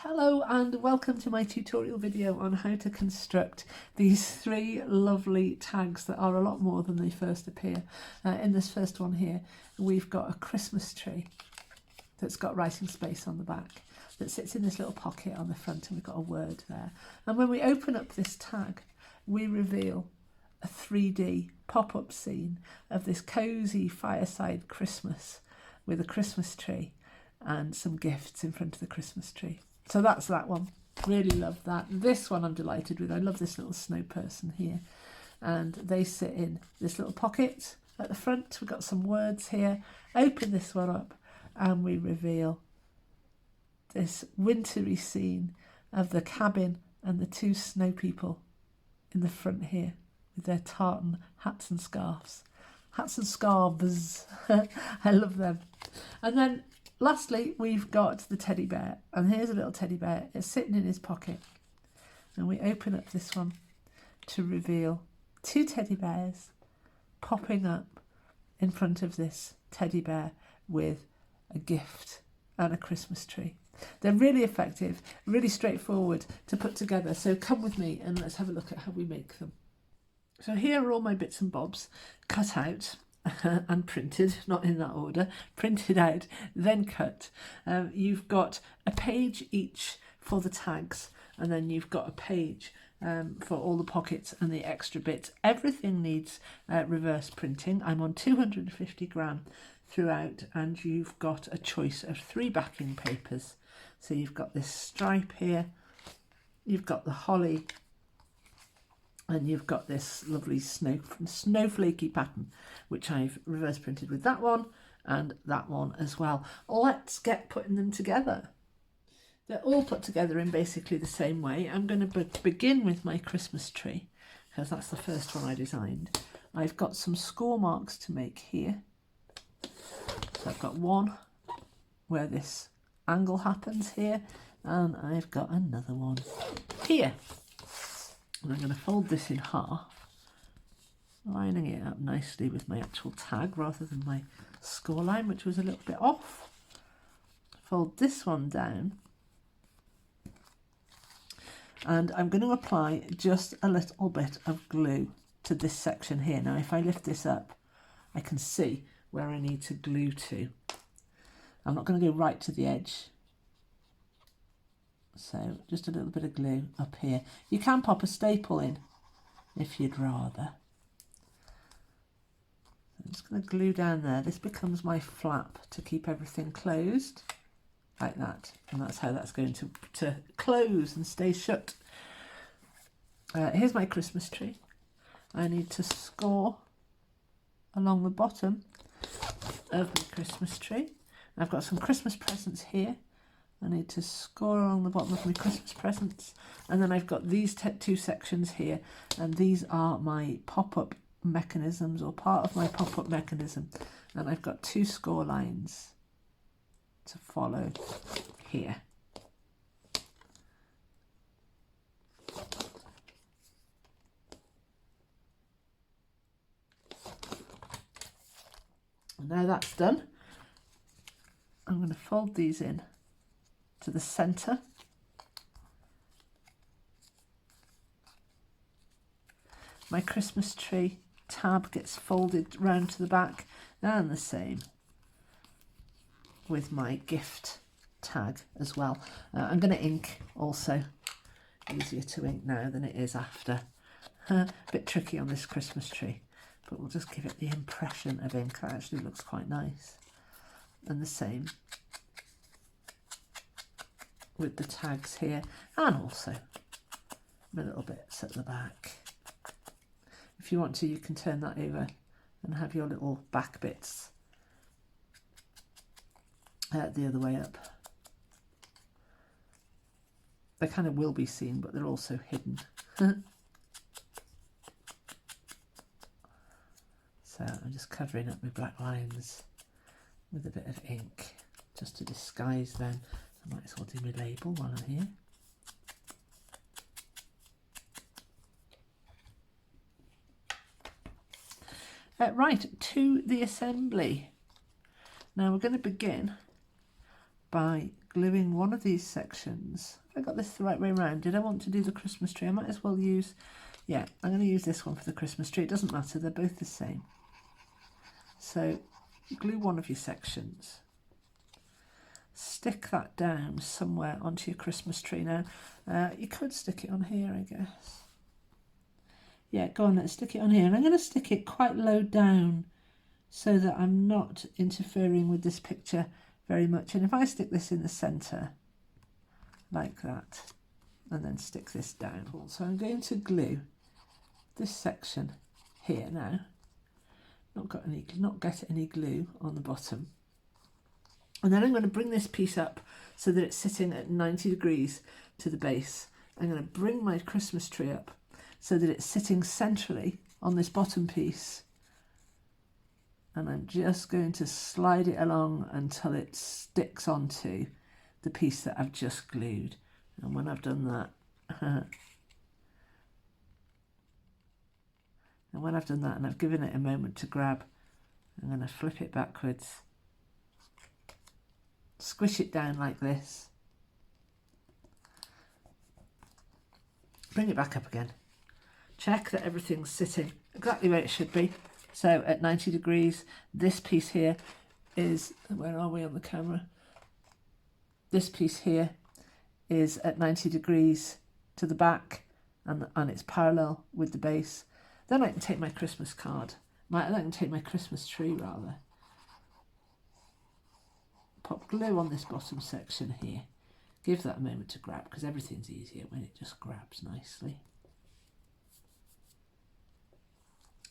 Hello and welcome to my tutorial video on how to construct these three lovely tags that are a lot more than they first appear. In this first one here we've got a Christmas tree that's got writing space on the back that sits in this little pocket on the front, and we've got a word there. And when we open up this tag we reveal a 3D pop-up scene of this cosy fireside Christmas with a Christmas tree and some gifts in front of the Christmas tree. So that's that one. Really love that. This one I'm delighted with. I love this little snow person here. And they sit in this little pocket at the front. We've got some words here. Open this one up and we reveal this wintry scene of the cabin and the two snow people in the front here with their tartan hats and scarves. Hats and scarves. I love them. And then lastly, we've got the teddy bear, and here's a little teddy bear. It's sitting in his pocket, and we open up this one to reveal two teddy bears popping up in front of this teddy bear with a gift and a Christmas tree. They're really effective, really straightforward to put together, so come with me and let's have a look at how we make them. So here are all my bits and bobs cut out and printed, not in that order, printed out, then cut. You've got a page each for the tags, and then you've got a page for all the pockets and the extra bits. Everything needs reverse printing. I'm on 250 gram throughout, and you've got a choice of 3 backing papers. So you've got this stripe here, you've got the holly, and you've got this lovely snowflakey pattern, which I've reverse printed with that one and that one as well. Let's get putting them together. They're all put together in basically the same way. I'm going to begin with my Christmas tree, because that's the first one I designed. I've got some score marks to make here. So I've got one where this angle happens here, and I've got another one here. And I'm going to fold this in half, lining it up nicely with my actual tag rather than my score line, which was a little bit off. Fold this one down, and I'm going to apply just a little bit of glue to this section here. Now if I lift this up I can see where I need to glue to. I'm not going to go right to the edge. So just a little bit of glue up here. You can pop a staple in if you'd rather. I'm just going to glue down there. This becomes my flap to keep everything closed, like that. And that's how that's going to close and stay shut. Here's my Christmas tree. I need to score along the bottom of my Christmas tree. I've got some Christmas presents here. I need to score along the bottom of my Christmas presents, and then I've got these two sections here, and these are my pop-up mechanisms, or part of my pop-up mechanism, and I've got 2 score lines to follow here. And now that's done, I'm going to fold these in to the centre. My Christmas tree tab gets folded round to the back, and the same with my gift tag as well. I'm going to ink also. Easier to ink now than it is after. A bit tricky on this Christmas tree, but we'll just give it the impression of ink. That actually looks quite nice. And the same with the tags here, and also a little bits at the back. If you want to, you can turn that over and have your little back bits the other way up. They kind of will be seen, but they're also hidden. So I'm just covering up my black lines with a bit of ink just to disguise them. I might as well do my label while I'm here. Right, to the assembly. Now we're going to begin by gluing one of these sections. I got this the right way around. Did I want to do the Christmas tree? I might as well use, yeah, I'm going to use this one for the Christmas tree. It doesn't matter, they're both the same. So glue one of your sections. Stick that down somewhere onto your Christmas tree. Now, you could stick it on here, I guess. Yeah, go on, let's stick it on here. And I'm going to stick it quite low down so that I'm not interfering with this picture very much. And if I stick this in the centre, like that, and then stick this down. So I'm going to glue this section here now. Not get any glue on the bottom. And then I'm going to bring this piece up so that it's sitting at 90 degrees to the base. I'm going to bring my Christmas tree up so that it's sitting centrally on this bottom piece. And I'm just going to slide it along until it sticks onto the piece that I've just glued. And when I've done that, and I've given it a moment to grab, I'm going to flip it backwards, squish it down like this, bring it back up again, check that everything's sitting exactly where it should be. So at 90 degrees, this piece here is, where are we on the camera? This piece here is at 90 degrees to the back, and it's parallel with the base. Then I can take my Christmas card, I can take my Christmas tree rather. Pop glue on this bottom section here. Give that a moment to grab, because everything's easier when it just grabs nicely.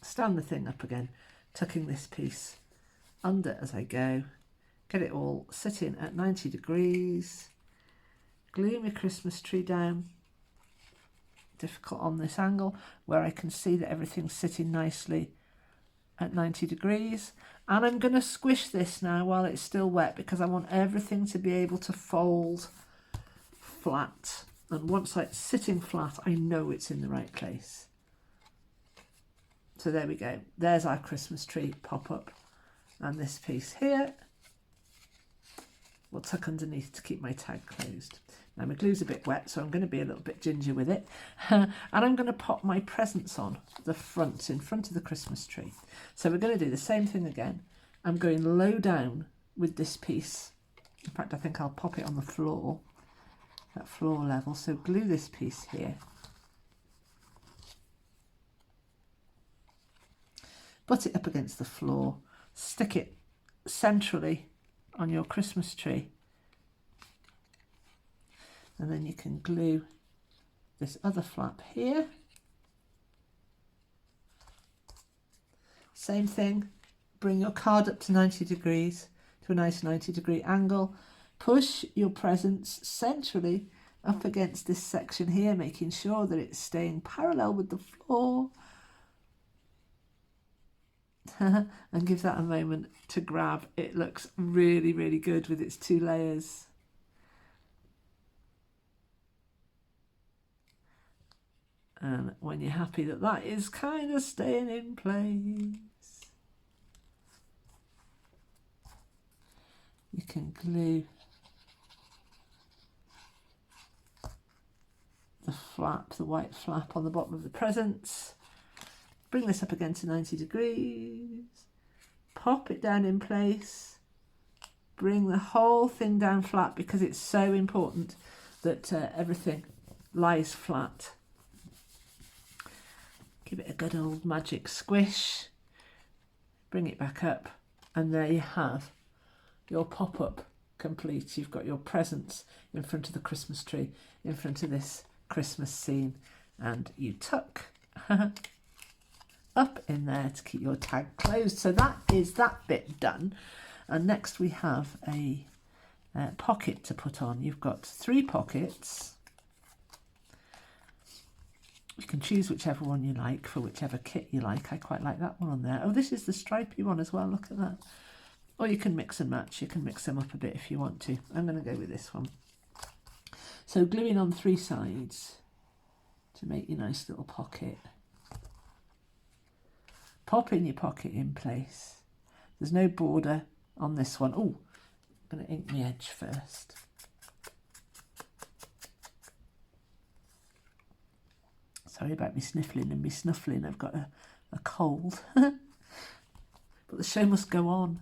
Stand the thing up again, tucking this piece under as I go. Get it all sitting at 90 degrees. Glue my Christmas tree down. Difficult on this angle where I can see that everything's sitting nicely at 90 degrees. And I'm going to squish this now while it's still wet, because I want everything to be able to fold flat. And once it's sitting flat, I know it's in the right place. So there we go. There's our Christmas tree pop-up. And this piece here will tuck underneath to keep my tag closed. Now my glue's a bit wet, so I'm going to be a little bit ginger with it. And I'm going to pop my presents on the front, in front of the Christmas tree. So we're going to do the same thing again. I'm going low down with this piece. In fact, I think I'll pop it on the floor, at floor level. So glue this piece here. Butt it up against the floor. Stick it centrally on your Christmas tree. And then you can glue this other flap here. Same thing, bring your card up to 90 degrees, to a nice 90-degree angle. Push your presents centrally up against this section here, making sure that it's staying parallel with the floor. And give that a moment to grab. It looks really, really good with its two layers. And when you're happy that that is kind of staying in place, you can glue the flap, the white flap on the bottom of the presents. Bring this up again to 90 degrees. Pop it down in place. Bring the whole thing down flat, because it's so important that everything lies flat. Give it a good old magic squish. Bring it back up, and there you have your pop-up complete. You've got your presents in front of the Christmas tree, in front of this Christmas scene, and you tuck up in there to keep your tag closed. So that is that bit done. And next we have a pocket to put on. You've got 3 pockets. You can choose whichever one you like for whichever kit you like. I quite like that one on there. Oh, this is the stripy one as well. Look at that. Or you can mix and match. You can mix them up a bit if you want to. I'm going to go with this one. So gluing on 3 sides to make your nice little pocket. Pop in your pocket in place. There's no border on this one. Oh, I'm going to ink the edge first. Sorry about me sniffling and me snuffling, I've got a cold. But the show must go on.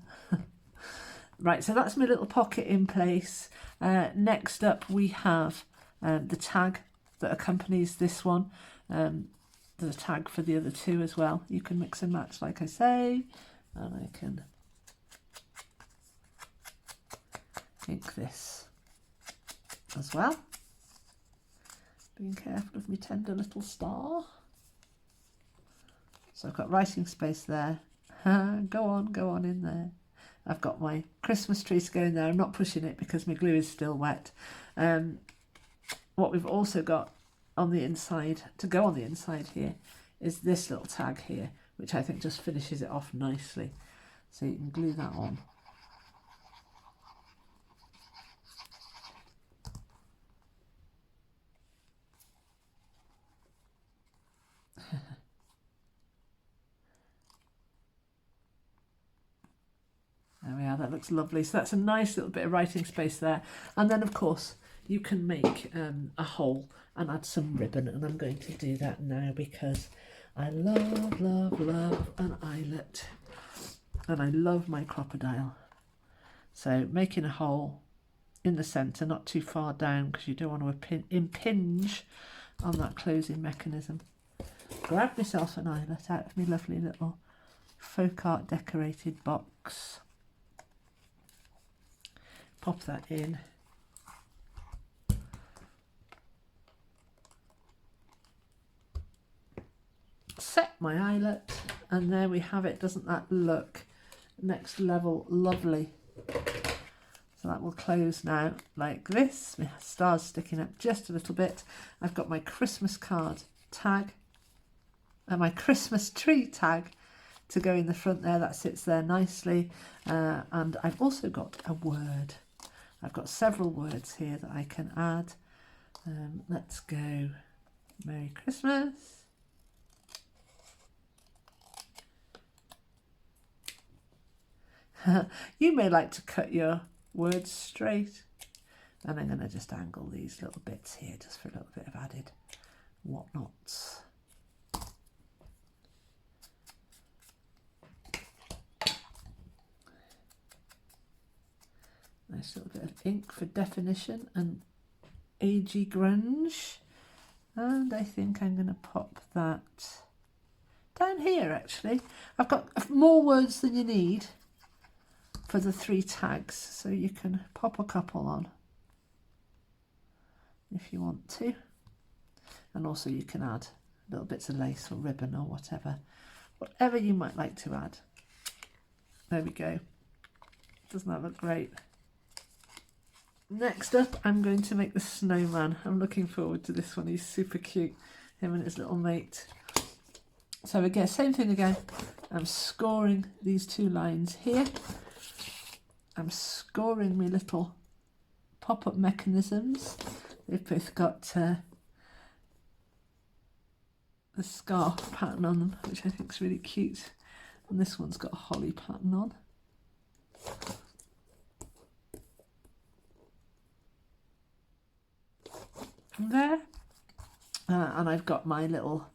Right, so that's my little pocket in place. Next up we have the tag that accompanies this one. There's a tag for the other two as well. You can mix and match, like I say, and I can ink this as well. Being careful of my tender little star. So I've got writing space there. Go on in there. I've got my Christmas tree to go in there. I'm not pushing it because my glue is still wet. What we've also got on the inside, to go on the inside here, is this little tag here, which I think just finishes it off nicely. So you can glue that on. There we are, that looks lovely. So that's a nice little bit of writing space there. And then of course you can make a hole and add some ribbon, and I'm going to do that now because I love an eyelet, and I love my crocodile. So making a hole in the centre, not too far down because you don't want to impinge on that closing mechanism. Grab myself an eyelet out of my lovely little folk art decorated box. Pop that in. Set my eyelet, and there we have it. Doesn't that look next level lovely? So that will close now like this. My star's sticking up just a little bit. I've got my Christmas card tag and my Christmas tree tag to go in the front there. That sits there nicely. And I've also got a word. I've got several words here that I can add. Let's go Merry Christmas. You may like to cut your words straight, and I'm going to just angle these little bits here just for a little bit of added whatnots. Nice little bit of ink for definition and agey grunge, and I think I'm going to pop that down here. Actually, I've got more words than you need for the 3 tags, so you can pop a couple on if you want to, and also you can add little bits of lace or ribbon or whatever you might like to add. There we go. Doesn't that look great? Next up, I'm going to make the snowman. I'm looking forward to this one. He's super cute, him and his little mate. So again, same thing again. I'm scoring these 2 lines here. I'm scoring my little pop-up mechanisms. They've both got the scarf pattern on them, which I think is really cute. And this one's got a holly pattern on. There. And I've got my little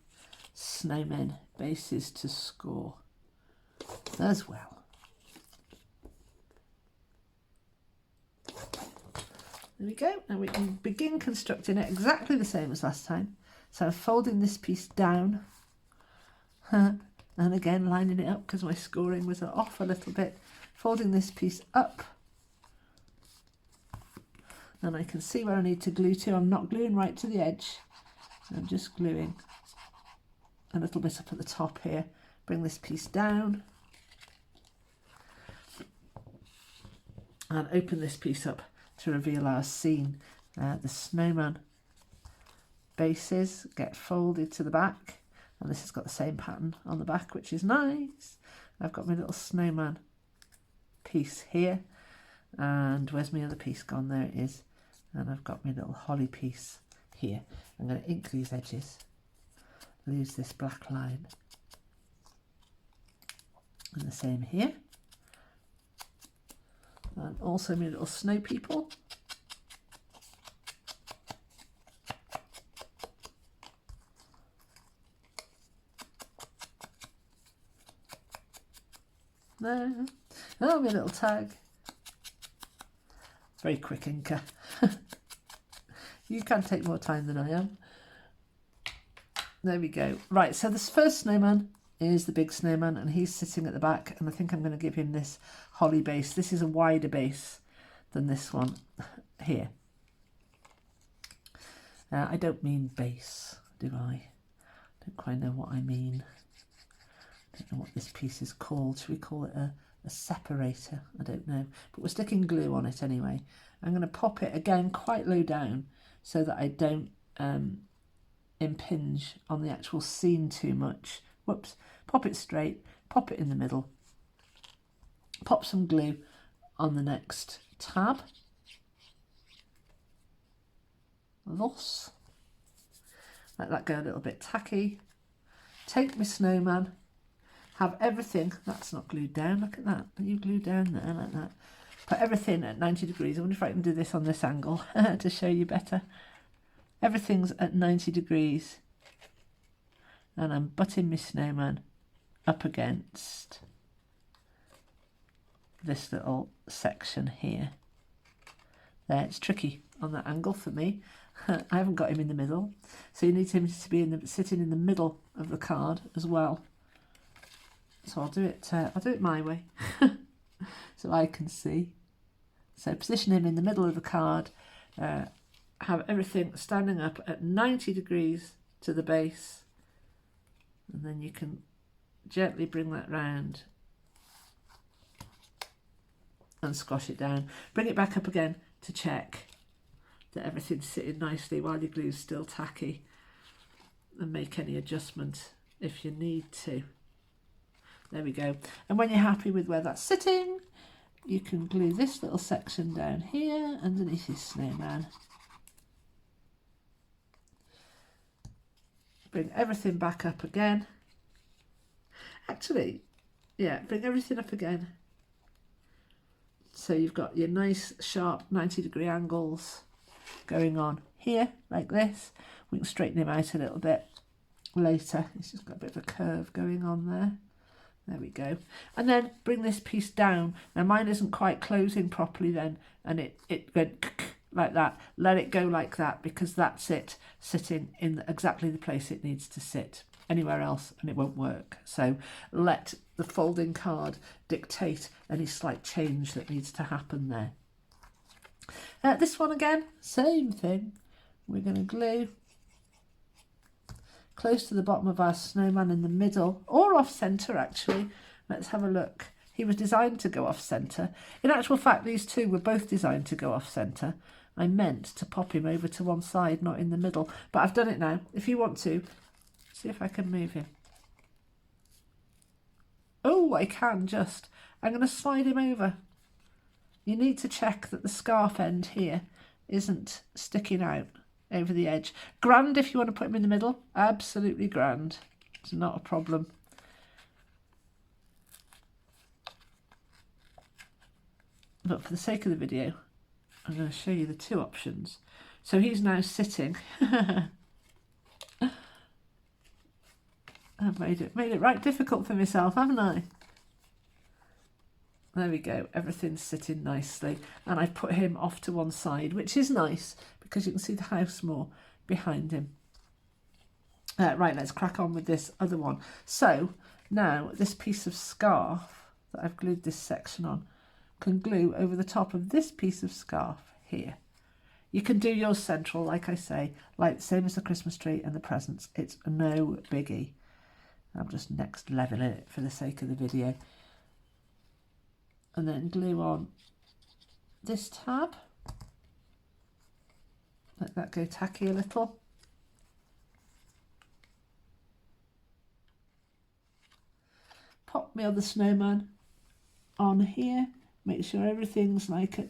snowmen bases to score as well. There we go, and we can begin constructing it exactly the same as last time. So I'm folding this piece down, and again lining it up because my scoring was off a little bit. Folding this piece up, and I can see where I need to glue to. I'm not gluing right to the edge, I'm just gluing a little bit up at the top here. Bring this piece down, and open this piece up to reveal our scene. The snowman bases get folded to the back, and this has got the same pattern on the back, which is nice. I've got my little snowman piece here, and where's my other piece gone? There it is. And I've got my little holly piece here. I'm going to ink these edges, lose this black line, and the same here. And also my little snow people. there. Oh, my little tag. Very quick inker. You can take more time than I am. There we go. Right, so this first snowman is the big snowman, and he's sitting at the back, and I think I'm going to give him this holly base. This is a wider base than this one here. I don't mean base, do I? Don't quite know what I mean. I don't know what this piece is called. Should we call it a separator? I don't know. But we're sticking glue on it anyway. I'm going to pop it again quite low down so that I don't impinge on the actual scene too much. Whoops. Pop it straight. Pop it in the middle. Pop some glue on the next tab. Thus. Let that go a little bit tacky. Take my snowman. Have everything, that's not glued down, look at that. You glue down there like that. Put everything at 90 degrees. I wonder if I can do this on this angle to show you better. Everything's at 90 degrees. And I'm butting my snowman up against this little section here. There, it's tricky on that angle for me. I haven't got him in the middle. So you need him to be sitting in the middle of the card as well. So I'll do it my way, so I can see. So position him in the middle of the card, have everything standing up at 90 degrees to the base, and then you can gently bring that round and squash it down. Bring it back up again to check that everything's sitting nicely while your glue's still tacky, and make any adjustment if you need to. There we go. And when you're happy with where that's sitting, you can glue this little section down here underneath your snowman. Bring everything back up again. Actually, yeah, bring everything up again. So you've got your nice sharp 90-degree angles going on here, like this. We can straighten him out a little bit later. He's just got a bit of a curve going on there. There we go. And then bring this piece down. Now mine isn't quite closing properly then, and it went like that. Let it go like that, because that's it sitting in exactly the place it needs to sit. Anywhere else and it won't work. So let the folding card dictate any slight change that needs to happen there. This one again, same thing. We're going to glue close to the bottom of our snowman in the middle, or off centre actually. Let's have a look. He was designed to go off centre. In actual fact, these two were both designed to go off centre. I meant to pop him over to one side, not in the middle, but I've done it now. If you want to, see if I can move him. Oh, I can just. I'm going to slide him over. You need to check that the scarf end here isn't sticking out over the edge. Grand if you want to put him in the middle. Absolutely grand. It's not a problem. But for the sake of the video, I'm going to show you the two options. So he's now sitting. I've made it right difficult for myself, haven't I? There we go. Everything's sitting nicely. And I've put him off to one side, which is nice because you can see the house more behind him. Right, let's crack on with this other one. So now this piece of scarf that I've glued this section on can glue over the top of this piece of scarf here. You can do yours central, like I say, like same as the Christmas tree and the presents. It's no biggie. I'm just next leveling it for the sake of the video. And then glue on this tab. Let that go tacky a little. Pop my other snowman on here. Make sure everything's make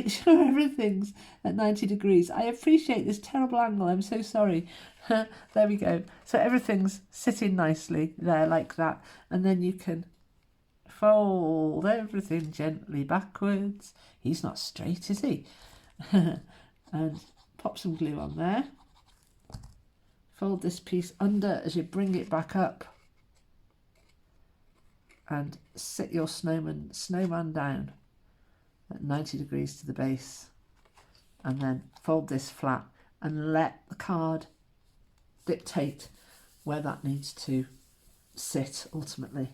sure everything's at 90 degrees. I appreciate this terrible angle. I'm so sorry. There we go. So everything's sitting nicely there like that. And then you can fold everything gently backwards. He's not straight, is he? And pop some glue on there. Fold this piece under as you bring it back up. and sit your snowman down at 90 degrees to the base, and then fold this flat and let the card dictate where that needs to sit ultimately.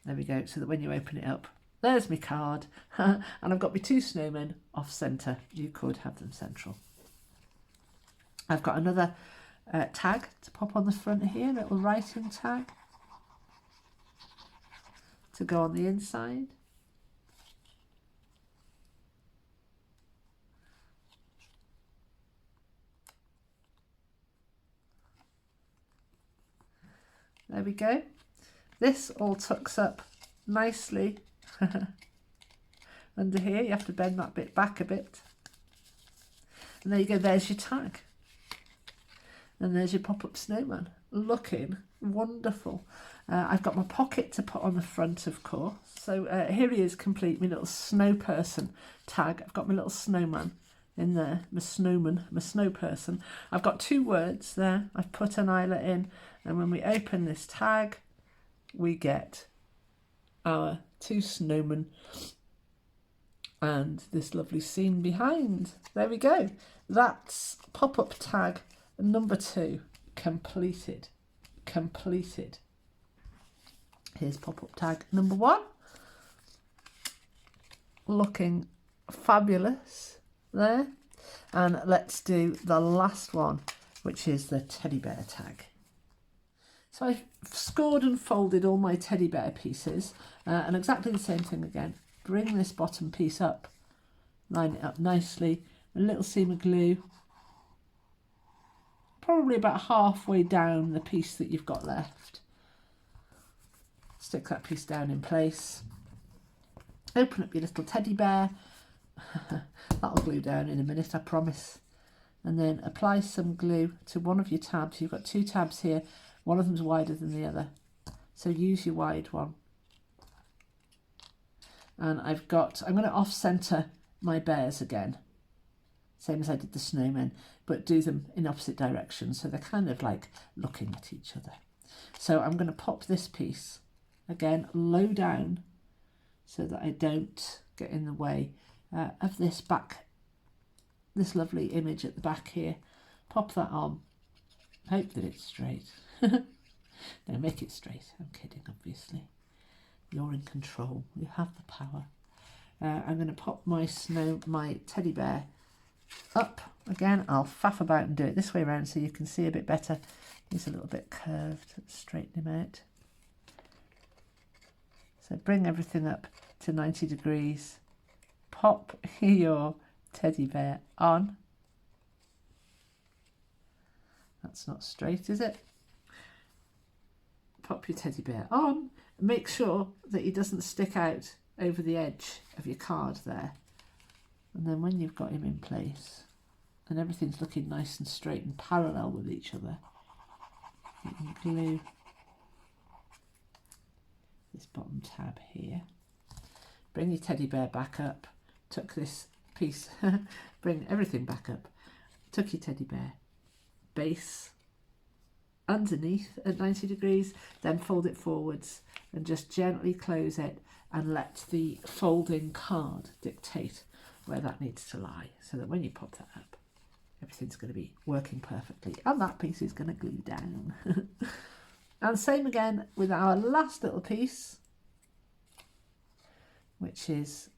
There we go, so that when you open it up, there's my card, and I've got my 2 snowmen off centre. You could have them central. I've got another tag to pop on the front here, a little writing tag to go on the inside. There we go. This all tucks up nicely under here. You have to bend that bit back a bit. And there you go, there's your tag. And there's your pop-up snowman, looking wonderful. I've got my pocket to put on the front, of course. So here he is complete, my little snow person tag. I've got my little snowman in there, my snowman, my snow person. I've got 2 words there. I've put an eyelet in, and when we open this tag, we get our 2 snowmen and this lovely scene behind. There we go. That's pop-up tag number 2 completed. Here's pop-up tag number 1. Looking fabulous there. And let's do the last one, which is the teddy bear tag. So I've scored and folded all my teddy bear pieces, and exactly the same thing again. Bring this bottom piece up, line it up nicely, a little seam of glue, probably about halfway down the piece that you've got left. Stick that piece down in place. Open up your little teddy bear. That'll glue down in a minute, I promise. And then apply some glue to one of your tabs. You've got 2 tabs here. One of them's wider than the other, so use your wide one. And I'm going to off-centre my bears again, same as I did the snowmen, but do them in opposite directions, so they're kind of like looking at each other. So I'm going to pop this piece again low down so that I don't get in the way of this back, this lovely image at the back here. Pop that on. Hope that it's straight. No, make it straight. I'm kidding, obviously. You're in control. You have the power. I'm going to pop my teddy bear up again. I'll faff about and do it this way around so you can see a bit better. He's a little bit curved. Straighten him out. So bring everything up to 90 degrees. Pop your teddy bear on. That's not straight, is it? Pop your teddy bear on. Make sure that he doesn't stick out over the edge of your card there. And then when you've got him in place and everything's looking nice and straight and parallel with each other, you can glue this bottom tab here. Bring your teddy bear back up. Tuck this piece. Bring everything back up. Tuck your teddy bear base underneath at 90 degrees, then fold it forwards and just gently close it and let the folding card dictate where that needs to lie, so that when you pop that up, everything's going to be working perfectly and that piece is going to glue down. And same again with our last little piece, which is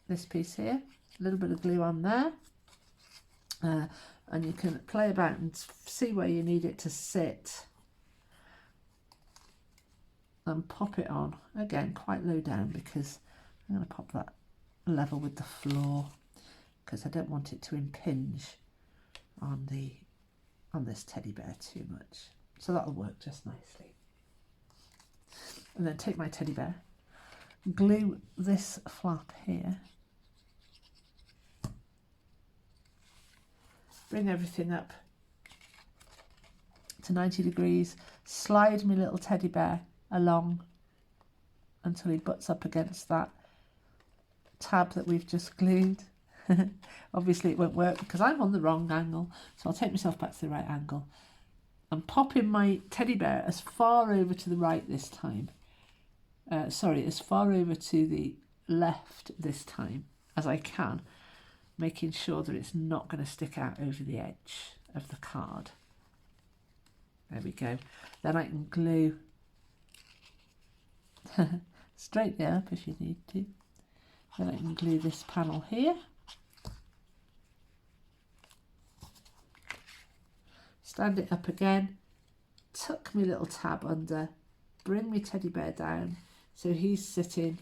this piece here. A little bit of glue on there. And you can play about and see where you need it to sit and pop it on again quite low down, because I'm going to pop that level with the floor because I don't want it to impinge on this teddy bear too much, so that'll work just nicely. And then take my teddy bear, glue this flap here, bring everything up to 90 degrees, slide my little teddy bear along until he butts up against that tab that we've just glued. Obviously it won't work because I'm on the wrong angle, so I'll take myself back to the right angle and pop in my teddy bear as far over to the right this time sorry, as far over to the left this time as I can, making sure that it's not going to stick out over the edge of the card. There we go. Then I can glue straighten it up if you need to. Then I can glue this panel here. Stand it up again, tuck my little tab under, bring my teddy bear down so he's sitting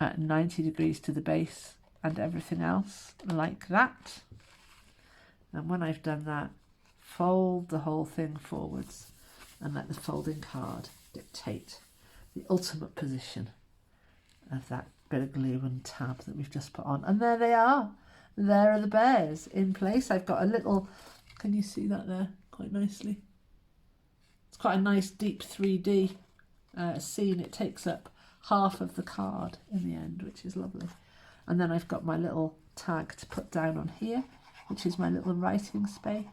at 90 degrees to the base and everything else like that. And when I've done that, fold the whole thing forwards and let the folding card dictate the ultimate position of that bit of glue and tab that we've just put on. And there they are. There are the bears in place. I've got a little, can you see that there quite nicely? It's quite a nice deep 3D scene. It takes up half of the card in the end, which is lovely. And then I've got my little tag to put down on here, which is my little writing space.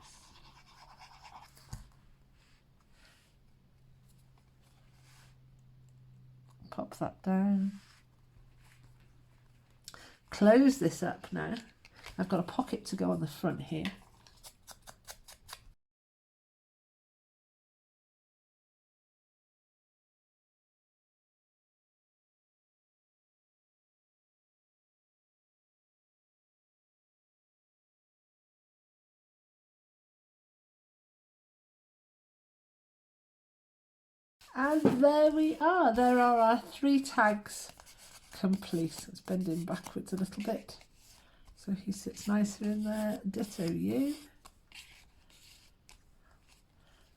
Pop that down. Close this up now. I've got a pocket to go on the front here. And there we are. There are our 3 tags complete. Let's bend him backwards a little bit so he sits nicer in there. Ditto you.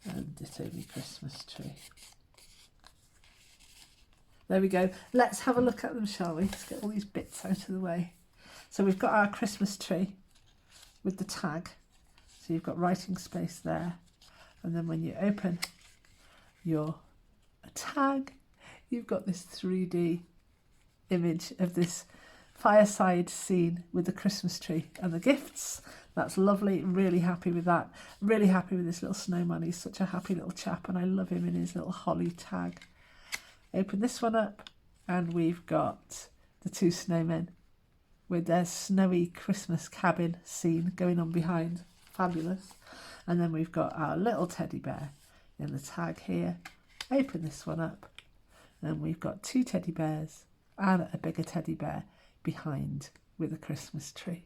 And ditto me Christmas tree. There we go. Let's have a look at them, shall we? Let's get all these bits out of the way. So we've got our Christmas tree with the tag. So you've got writing space there. And then when you open your tag, you've got this 3D image of this fireside scene with the Christmas tree and the gifts. That's lovely. Really happy with that. Really happy with this little snowman. He's such a happy little chap and I love him in his little holly tag. Open this one up and we've got the 2 snowmen with their snowy Christmas cabin scene going on behind. Fabulous. And then we've got our little teddy bear in the tag here. Open this one up and we've got 2 teddy bears and a bigger teddy bear behind with a Christmas tree.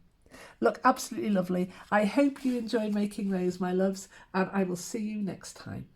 Look, absolutely lovely. I hope you enjoyed making those, my loves, and I will see you next time.